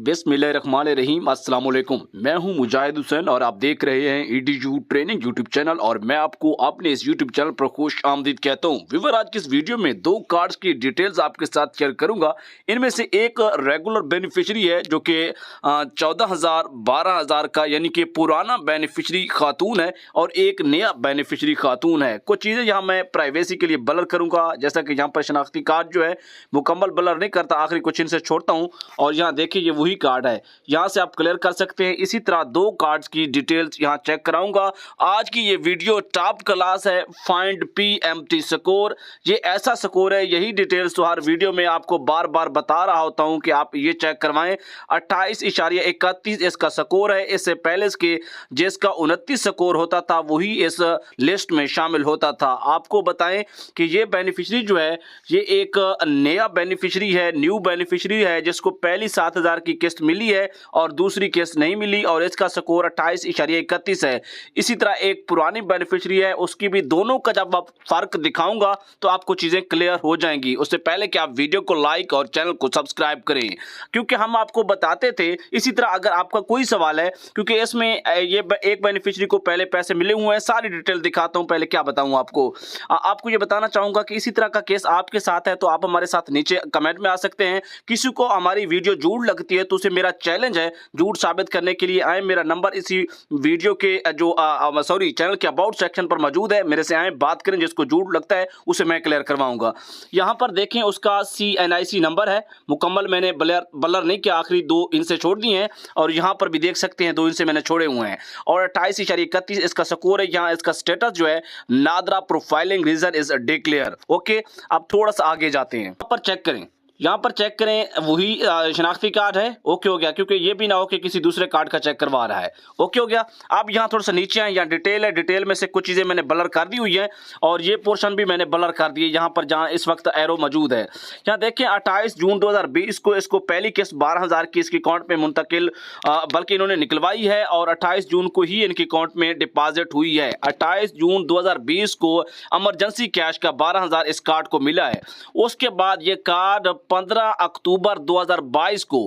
बिस्मिल्लाहिर्रहमानिर्रहीम। अस्सलाम वालेकुम। मैं हूं मुजाहिद हुसैन और आप देख रहे हैं EDU ट्रेनिंग यूट्यूब चैनल और मैं आपको अपने इस यूट्यूब चैनल पर खुश आमदीद कहता हूं। व्यूअर, आज की इस वीडियो में दो कार्ड्स की डिटेल्स आपके साथ शेयर करूंगा। इनमें से एक रेगुलर बेनिफिशियरी है जो कि 14,000 12,000 का यानी कि पुराना बेनिफिशियरी खातून है और एक नया बेनिफिशियरी खातून है। कुछ चीज़ें यहाँ मैं प्राइवेसी के लिए ब्लर करूंगा, जैसा कि यहाँ पर शनाख्ती कार्ड जो है मुकम्मल ब्लर नहीं करता, आखिरी कुछ इनसे छोड़ता हूँ। और यहाँ देखिए ये वही कार्ड है, यहाँ से आप क्लियर कर सकते हैं। इसी तरह दो कार्ड्स की डिटेल्स यहाँ चेक कराऊंगा। आज की ये वीडियो टॉप क्लास है। फाइंड PMT स्कोर, ये ऐसा स्कोर है, यही डिटेल्स तो हर वीडियो में आपको बार बार बता रहा होता हूँ कि आप ये चेक करवाएं। 28.31 इसका स्कोर है। इससे पहले इसके जिसका 29 स्कोर होता था वही इस लिस्ट में शामिल होता था। आपको बताएं कि ये बेनिफिशियरी जो है ये एक नया बेनिफिशियरी है, न्यू बेनिफिशियरी है, जिसको पहली 7,000 की किस्त मिली है और दूसरी किस्त नहीं मिली और इसका स्कोर 28.31 है। इसी तरह एक पुरानी बेनिफिशियरी है, उसकी भी दोनों का जब आप फर्क दिखाऊंगा तो आपको चीजें क्लियर हो जाएंगी। उससे पहले कि आप वीडियो को लाइक और चैनल को सब्सक्राइब करें, क्योंकि हम आपको बताते थे। इसी तरह अगर आपका कोई सवाल है, क्योंकि इसमें ये एक बेनिफिशियरी को पहले पैसे मिले हुए हैं, सारी डिटेल दिखाता हूं। पहले क्या बताऊं आपको ये बताना चाहूंगा कि इसी तरह का केस आपके साथ है तो आप हमारे साथ नीचे कमेंट में आ सकते हैं। किसी को हमारी वीडियो झूठ लगती है तो उसे मेरा चैलेंज है झूठ साबित करने के लिए आए। मेरा नंबर इसी वीडियो के जो चैनल के अबाउट सेक्शन पर मौजूद है। मेरे से आए, बात करें, जिसको झूठ लगता है उसे मैं क्लियर करवाऊंगा। यहाँ पर देखें उसका CNIC नंबर है, मुकम्मल मैंने ब्लर नहीं किया, आखिरी दो इनसे छोड़ दिए हैं और यहाँ पर भी देख सकते हैं दो इनसे मैंने छोड़े हुए हैं। और 28.31 इसका स्कोर है। यहाँ इसका स्टेटस जो है NADRA profiling reason is declare. Okay, अब थोड़ा सा आगे जाते हैं। यहाँ पर चेक करें, यहाँ पर चेक करें, वही शनाख्ती कार्ड है। ओके हो गया, क्योंकि ये भी ना हो कि किसी दूसरे कार्ड का चेक करवा रहा है। ओके हो गया। अब यहाँ थोड़ा सा नीचे आए, यहाँ डिटेल है, डिटेल में से कुछ चीज़ें मैंने ब्लर कर दी हुई है और ये पोर्शन भी मैंने ब्लर कर दिए यहाँ पर जहाँ इस वक्त एरो मौजूद है। यहाँ देखें 28 जून 2020 को इसको पहली किस्त 12,000 की इसके अकाउंट में मुंतकिल बल्कि इन्होंने निकलवाई है और 28 जून को ही इनके अकाउंट में डिपॉजिट हुई है। 28 जून 2020 को इमरजेंसी कैश का 12,000 इस कार्ड को मिला है। उसके बाद ये कार्ड 15 अक्टूबर 2022 को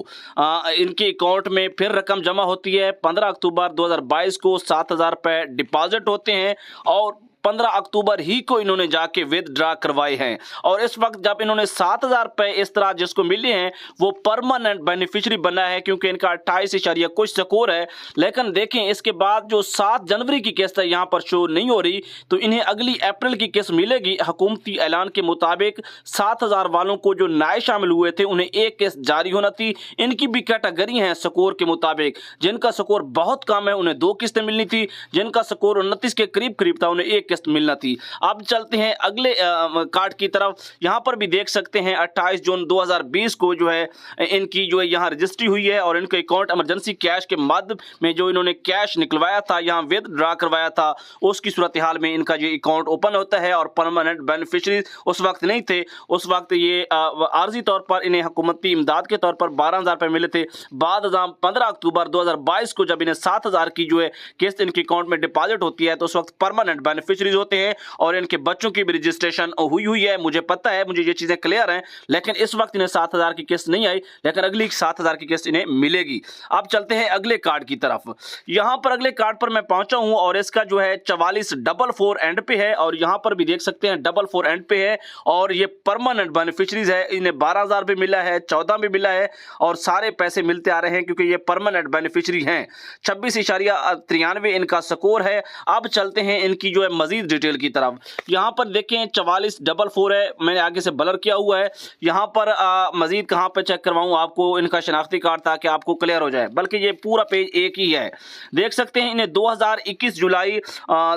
इनके अकाउंट में फिर रकम जमा होती है। 15 अक्टूबर 2022 को 7,000 रुपये डिपॉजिट होते हैं और 15 अक्टूबर ही को इन्होंने जाके विदड्रा करवाए हैं। और इस वक्त जब इन्होंने 7,000 रुपये इस तरह जिसको मिले हैं वो परमानेंट बेनिफिशियरी बना है, क्योंकि इनका 28 कुछ स्कोर है। लेकिन देखें इसके बाद जो 7 जनवरी की किस्त है यहाँ पर शो नहीं हो रही, तो इन्हें अगली अप्रैल की किस्त मिलेगी। हुकूमती ऐलान के मुताबिक 7,000 वालों को जो नए शामिल हुए थे उन्हें एक किस्त जारी होना थी। इनकी भी कैटेगरी है स्कोर के मुताबिक, जिनका स्कोर बहुत कम है उन्हें 2 किस्तें मिलनी थी, जिनका स्कोर 29 के करीब करीब था उन्हें 1 किस्त मिलना थी। अब चलते हैं अगले कार्ड की तरफ। यहां पर भी देख सकते हैं 28 जून 2020 को जो है इनकी जो है यहां रजिस्ट्री हुई है और इनका अकाउंट इमरजेंसी कैश के माध्यम में जो इन्होंने कैश निकलवाया था, यहां विदड्रा करवाया था, उसकी सूरत हाल में इनका ये अकाउंट ओपन होता है। और परमानेंट बेनिफिशियरी उस वक्त नहीं थे, उस वक्त ये आर्जी तौर पर इन्हें हुकूमती इमदाद के तौर पर 12,000 रुपये मिले थे। बाद 15 अक्टूबर 2022 को जब इन्हें 7,000 की जो है किस्त इनके अकाउंट में डिपॉजिट होती है तो उस वक्त परमानेंट बेनिफिशियरी होते हैं और इनके बच्चों की भी रजिस्ट्रेशन हुई है। मुझे पता है, मुझे ये चीजें क्लियर हैं, लेकिन इस वक्त इन्हें 7,000 की किस्त नहीं आई, लेकिन अगली 7,000 की किस्त इन्हें मिलेगी। अब चलते हैं अगले कार्ड की तरफ। यहां पर अगले कार्ड पर मैं पहुंचा हूं और इसका जो है 4444 एंड पे है और यहां पर भी देख सकते हैं 44 एंड पे है और ये परमानेंट बेनिफिशियरीज है। इन्हें 12,000 भी मिला है, 14 भी मिला है और सारे पैसे मिलते आ रहे हैं क्योंकि ये परमानेंट बेनिफिशियरी हैं। 26.93 इनका स्कोर है। अब चलते हैं इनकी जो है मजीद डिटेल की तरफ। यहां पर देखें 4444 है, मैंने आगे से ब्लर किया हुआ है। यहां पर मजीद कहां पर चेक करवाऊं आपको इनका शनाख्ती कार्ड ताकि आपको क्लियर हो जाए, बल्कि ये पूरा पेज एक ही है। देख सकते हैं इन्हें 2021 जुलाई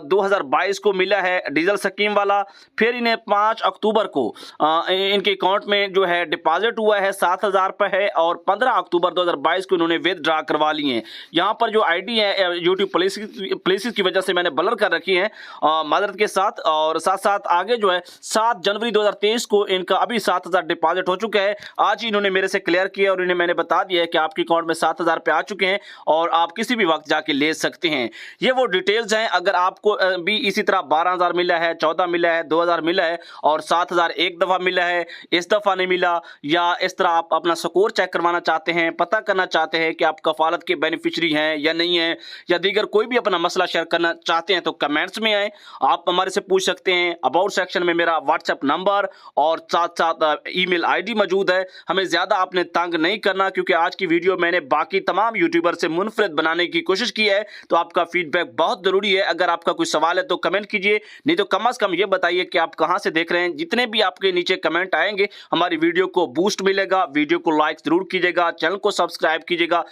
2022 को मिला है डीजल स्कीम वाला, फिर इन्हें 5 अक्टूबर को इनके अकाउंट में जो है डिपॉजिट हुआ है 7,000 रुपये है और 15 अक्टूबर 2022 को इन्होंने विदड्रा करवा लिए हैं। यहां पर जो ID है यूट्यूब पॉलिसी की वजह से मैंने ब्लर कर रखी है माजरत के साथ। और साथ साथ आगे जो है 7 जनवरी 2023 को इनका अभी 7,000 डिपॉजिट हो चुका है। आज ही इन्होंने मेरे से क्लियर किया और इन्हें मैंने बता दिया है कि आपके अकाउंट में 7,000 रुपये आ चुके हैं और आप किसी भी वक्त जाके ले सकते हैं। ये वो डिटेल्स हैं। अगर आपको भी इसी तरह 12,000 मिला है, 14 मिला है, 2,000 मिला है और 7,000 एक दफा मिला है, इस दफा नहीं मिला, या इस तरह आप अपना स्कोर चेक करवाना चाहते हैं, पता करना चाहते हैं कि आप कफालत के बेनिफिशियरी हैं या नहीं है, या दीगर कोई भी अपना मसला शेयर करना चाहते हैं, तो कमेंट्स में आए, आप हमारे से पूछ सकते हैं। अबाउट सेक्शन में मेरा व्हाट्सएप नंबर और साथ साथ ईमेल आईडी मौजूद है। हमें ज्यादा आपने तंग नहीं करना, क्योंकि आज की वीडियो मैंने बाकी तमाम यूट्यूबर से मुनफरिद बनाने की कोशिश की है। तो आपका फीडबैक बहुत जरूरी है। अगर आपका कोई सवाल है तो कमेंट कीजिए, नहीं तो कम से कम ये बताइए कि आप कहां से देख रहे हैं। जितने भी आपके नीचे कमेंट आएंगे हमारी वीडियो को बूस्ट मिलेगा। वीडियो को लाइक जरूर कीजिएगा, चैनल को सब्सक्राइब कीजिएगा।